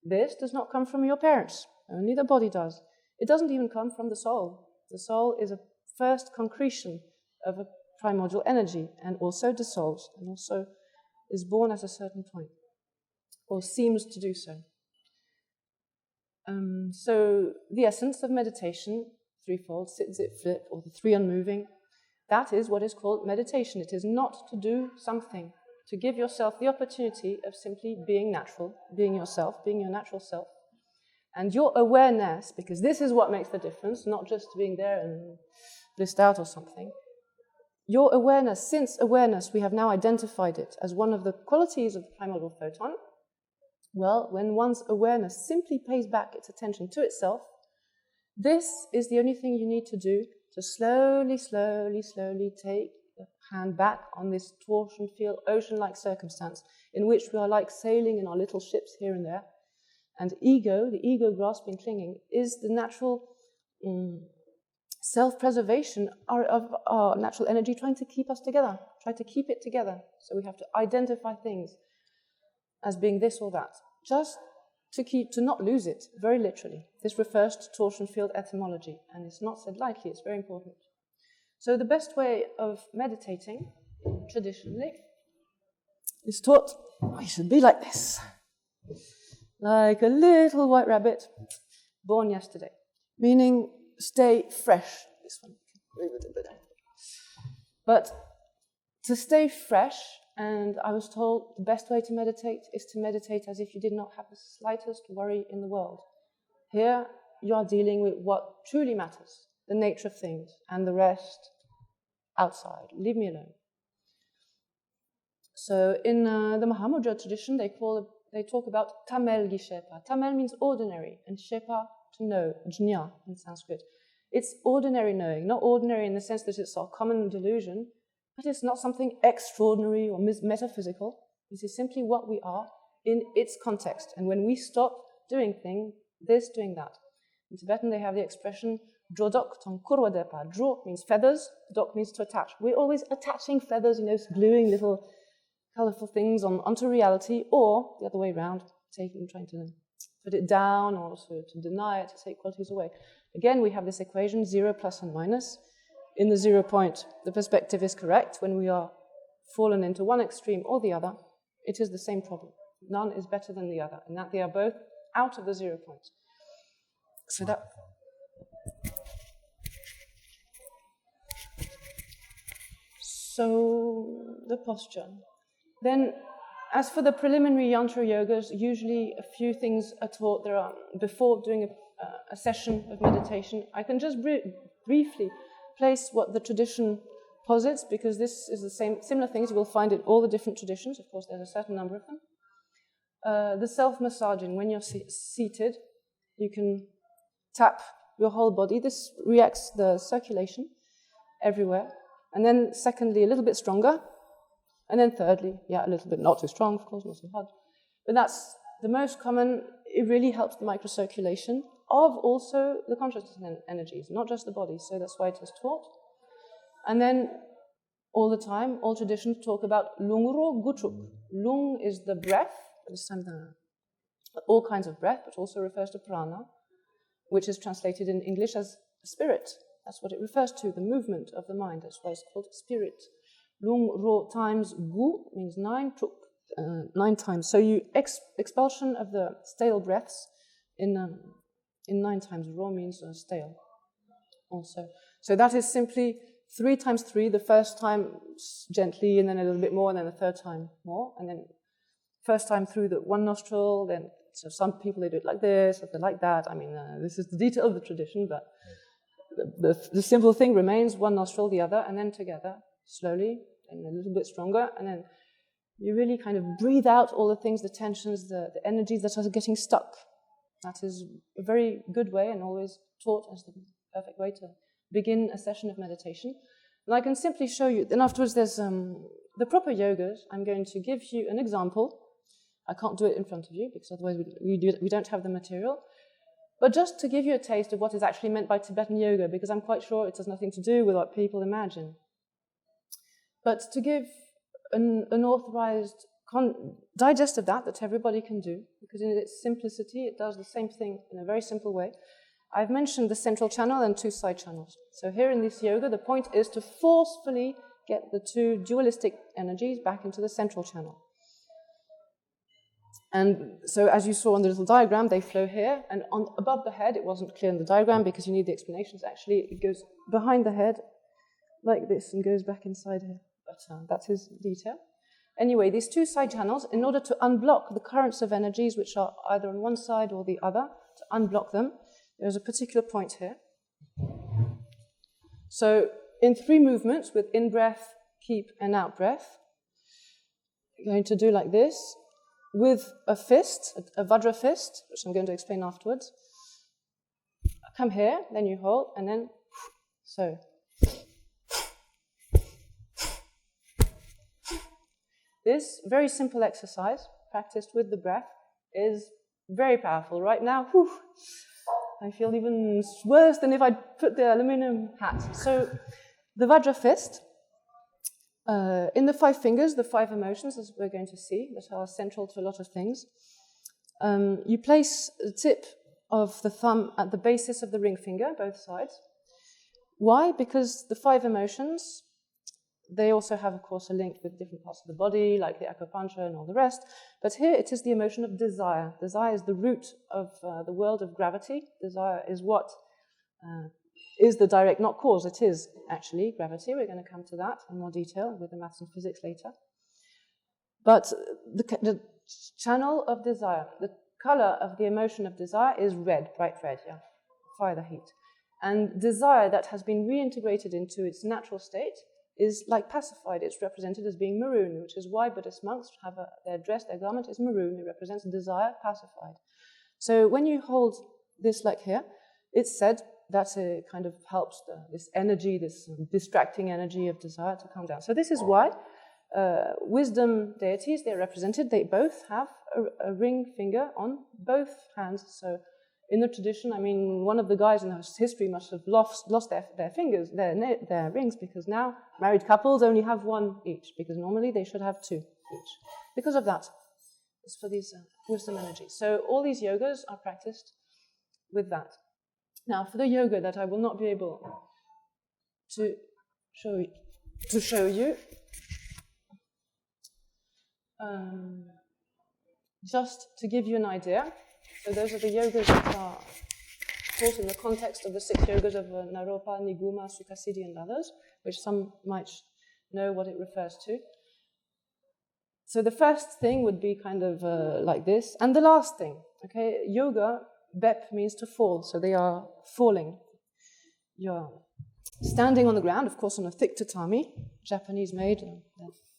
Speaker 2: This does not come from your parents, only the body does. It doesn't even come from the soul. The soul is a first concretion of a primordial energy and also dissolves and also is born at a certain point, or seems to do so. So the essence of meditation, threefold, sit, zit, flip, or the three unmoving, that is what is called meditation. It is not to do something, to give yourself the opportunity of simply being natural, being yourself, being your natural self. And your awareness, because this is what makes the difference, not just being there and blissed out or something. Your awareness, since awareness, we have now identified it as one of the qualities of the primordial photon. Well, when one's awareness simply pays back its attention to itself, this is the only thing you need to do to slowly, slowly, slowly take the hand back on this torsion field, ocean-like circumstance in which we are like sailing in our little ships here and there. And ego, the ego grasping, clinging, is the natural self-preservation of our natural energy trying to keep us together, try to keep it together. So we have to identify things as being this or that, just to not lose it, very literally. This refers to torsion field etymology, and it's not said lightly, it's very important. So the best way of meditating, traditionally, is taught, you should be like this. Like a little white rabbit born yesterday, meaning stay fresh. This one, but to stay fresh, and I was told the best way to meditate is to meditate as if you did not have the slightest worry in the world. Here you are dealing with what truly matters, the nature of things, and the rest outside. Leave me alone. So in the Mahamudra tradition, they talk about tamel gi shepa. Tamel means ordinary, and shepa to know, jñā in Sanskrit. It's ordinary knowing, not ordinary in the sense that it's our common delusion, but it's not something extraordinary or metaphysical. This is simply what we are in its context. And when we stop doing this, doing that. In Tibetan, they have the expression drodok tong kurwa depa. Dro means feathers, dok means to attach. We're always attaching feathers, gluing little colorful things onto reality, or the other way around, trying to put it down or to deny it, to take qualities away. Again, we have this equation, 0 plus and minus. In the 0 point, the perspective is correct. When we are fallen into one extreme or the other, it is the same problem. None is better than the other, and that they are both out of the 0 point. So that... So, the posture. Then, as for the preliminary yantra yogas, usually a few things are taught before doing a session of meditation. I can just briefly place what the tradition posits, because this is the similar things you will find in all the different traditions. Of course, there's a certain number of them. The self-massaging. When you're seated, you can tap your whole body. This reacts the circulation everywhere. And then secondly, a little bit stronger. And then thirdly, a little bit not too strong, of course, not so hard. But that's the most common. It really helps the microcirculation of also the consciousness energies, not just the body. So that's why it is taught. And then all the time, all traditions talk about lungro guchuk. Lung is the breath, this time all kinds of breath, but also refers to prana, which is translated in English as spirit. That's what it refers to, the movement of the mind. That's why it's called spirit. Lung ro times gu means 9, chuk 9 times. So you expulsion of the stale breaths in 9 times. Raw means stale also. So that is simply 3 times 3, the first time gently, and then a little bit more, and then the third time more, and then first time through the one nostril, then so some people they do it like this, or they like that. I mean, this is the detail of the tradition, but the simple thing remains: one nostril, the other, and then together, slowly, and a little bit stronger, and then you really kind of breathe out all the things, the tensions, the energies that are getting stuck. That is a very good way, and always taught as the perfect way to begin a session of meditation. And I can simply show you, then afterwards there's the proper yogas. I'm going to give you an example. I can't do it in front of you, because otherwise we don't have the material. But just to give you a taste of what is actually meant by Tibetan yoga, because I'm quite sure it has nothing to do with what people imagine. But to give an authorized digest of that everybody can do, because in its simplicity it does the same thing in a very simple way. I've mentioned the central channel and 2 side channels. So here in this yoga, the point is to forcefully get the 2 dualistic energies back into the central channel. And so as you saw on the little diagram, they flow here, and above the head, it wasn't clear in the diagram because you need the explanations. Actually, it goes behind the head like this and goes back inside here. But that is detail. Anyway, these 2 side channels, in order to unblock the currents of energies which are either on one side or the other, to unblock them, there's a particular point here. So in 3 movements with in-breath, keep, and out-breath, I'm going to do like this with a fist, a Vajra fist, which I'm going to explain afterwards. Come here, then you hold, and then so. This very simple exercise, practiced with the breath, is very powerful. Right now, I feel even worse than if I'd put the aluminum hat. So the Vajra fist, in the 5 fingers, the 5 emotions, as we're going to see, that are central to a lot of things, you place the tip of the thumb at the basis of the ring finger, both sides. Why? Because the 5 emotions, they also have, of course, a link with different parts of the body, like the acupuncture and all the rest. But here it is the emotion of desire. Desire is the root of the world of gravity. Desire is what is the direct, not cause, it is actually gravity. We're going to come to that in more detail with the maths and physics later. But the channel of desire, the color of the emotion of desire is red, bright red, yeah, fire the heat. And desire that has been reintegrated into its natural state is like pacified. It's represented as being maroon, which is why Buddhist monks have their dress, their garment is maroon. It represents desire pacified. So when you hold this like here, it's said that it kind of helps this energy, this distracting energy of desire to come down. So this is why wisdom deities, they're represented, they both have a ring finger on both hands. So in the tradition, I mean, one of the guys in the history must have lost their fingers, their rings, because now married couples only have 1 each, because normally they should have 2 each. Because of that, it's for these wisdom energies. So all these yogas are practiced with that. Now, for the yoga that I will not be able to show you, just to give you an idea. So those are the yogas that are taught in the context of the 6 yogas of Naropa, Niguma, Sukhasiddhi, and others, which some might know what it refers to. So the first thing would be kind of like this, and the last thing, okay, yoga, bep means to fall, so they are falling. You're standing on the ground, of course, on a thick tatami, Japanese made,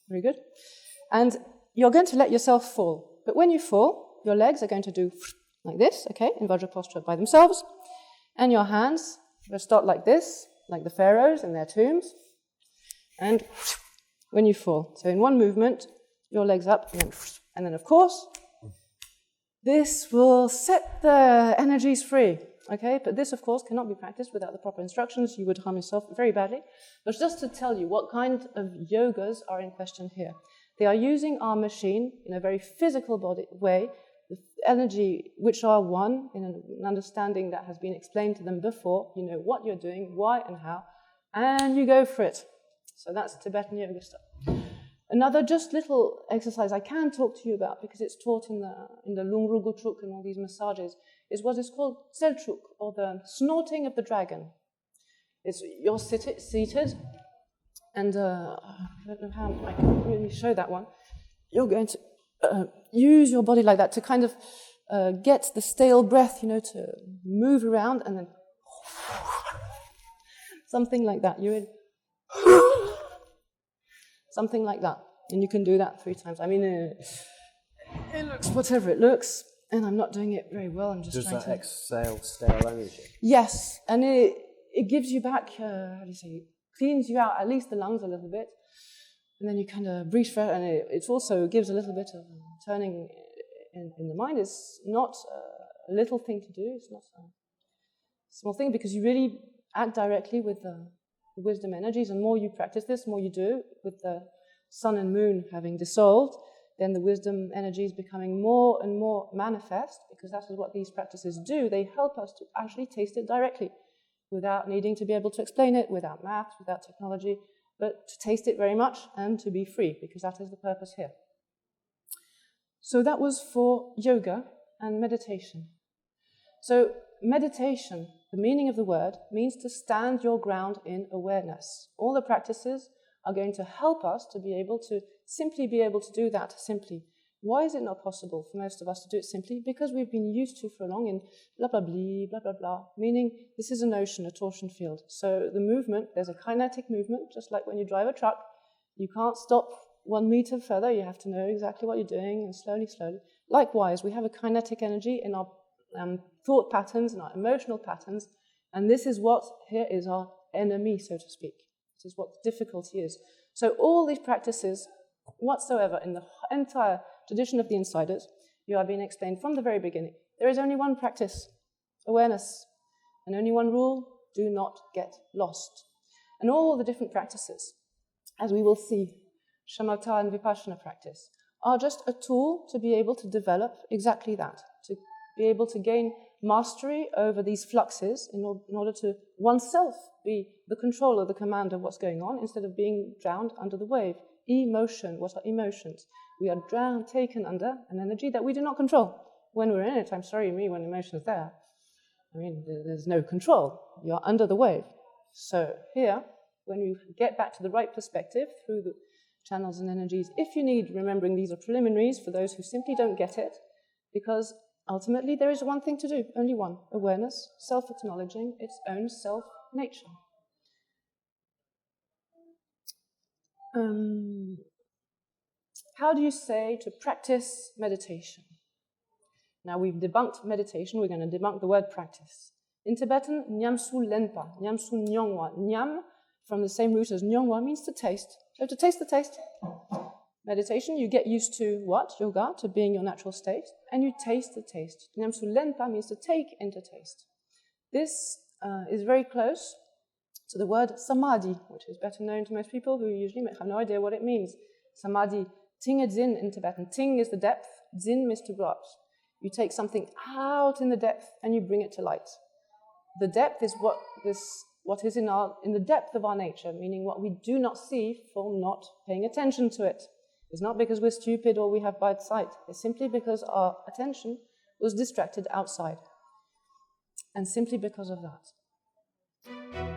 Speaker 2: very good, and you're going to let yourself fall. But when you fall, your legs are going to do like this, okay, in Vajra posture by themselves, and your hands will start like this, like the pharaohs in their tombs, and when you fall. So in one movement, your legs up, and then of course, this will set the energies free, okay? But this, of course, cannot be practiced without the proper instructions. You would harm yourself very badly. But just to tell you what kind of yogas are in question here. They are using our machine in a very physical body way, with energy which are one, in an understanding that has been explained to them before. You know what you're doing, why and how, and you go for it. So that's Tibetan yoga stuff. Another just little exercise I can talk to you about, because it's taught in the Lungrugutruk and all these massages, is what is called Selchuk, or the snorting of the dragon. You're seated, and I don't know how I can really show that one. You're going to use your body like that to kind of get the stale breath, to move around, and then something like that. You're in something like that, and you can do that 3 times. I mean, it looks whatever it looks, and I'm not doing it very well. I'm just trying to
Speaker 1: exhale stale energy.
Speaker 2: Yes, and it gives you back. How do you say? It cleans you out, at least the lungs a little bit, and then you kind of breathe fresh. And it also gives a little bit of turning in the mind. It's not a little thing to do. It's not a small thing, because you really act directly with the wisdom energies, and more you practice this, more you do, with the sun and moon having dissolved, then the wisdom energies becoming more and more manifest, because that is what these practices do. They help us to actually taste it directly, without needing to be able to explain it, without maths, without technology, but to taste it very much and to be free, because that is the purpose here. So that was for yoga and meditation. So meditation, the meaning of the word, means to stand your ground in awareness. All the practices are going to help us to be able to simply be able to do that simply. Why is it not possible for most of us to do it simply? Because we've been used to for long in blah, blah, blah, blah, blah, blah, meaning this is an ocean, a torsion field. So the movement, there's a kinetic movement, just like when you drive a truck. You can't stop 1 meter further. You have to know exactly what you're doing, and slowly, slowly. Likewise, we have a kinetic energy in our thought patterns and our emotional patterns, and this is what here is our enemy, so to speak. This is what the difficulty is. So all these practices whatsoever in the entire tradition of the insiders, you are being explained from the very beginning. There is only one practice, awareness, and only one rule: do not get lost. And all the different practices, as we will see, shamatha and vipassana practice, are just a tool to be able to develop exactly that, to be able to gain mastery over these fluxes in order to oneself be the controller, the commander of what's going on, instead of being drowned under the wave. Emotion, what are emotions? We are drowned, taken under an energy that we do not control. When we're in it, I'm sorry, when emotion's there, I mean, there's no control. You're under the wave. So here, when you get back to the right perspective through the channels and energies, if you need, remembering these are preliminaries for those who simply don't get it, because ultimately there is one thing to do, only one: awareness, self-acknowledging its own self-nature. How do you say to practice meditation? Now we've debunked meditation, we're going to debunk the word practice. In Tibetan, nyamsu lenpa, nyamsu nyongwa. Nyam, from the same root as nyongwa, means to taste. So to taste the taste. Meditation, you get used to what? Yoga, to being your natural state, and you taste the taste. Nyamsu lenpa means to take into taste. This is very close to the word samadhi, which is better known to most people who usually have no idea what it means. Samadhi, ting e dzin in Tibetan. Ting is the depth, dzin means to go up. You take something out in the depth and you bring it to light. The depth is what is in the depth of our nature, meaning what we do not see for not paying attention to it. It's not because we're stupid or we have bad sight. It's simply because our attention was distracted outside. And simply because of that.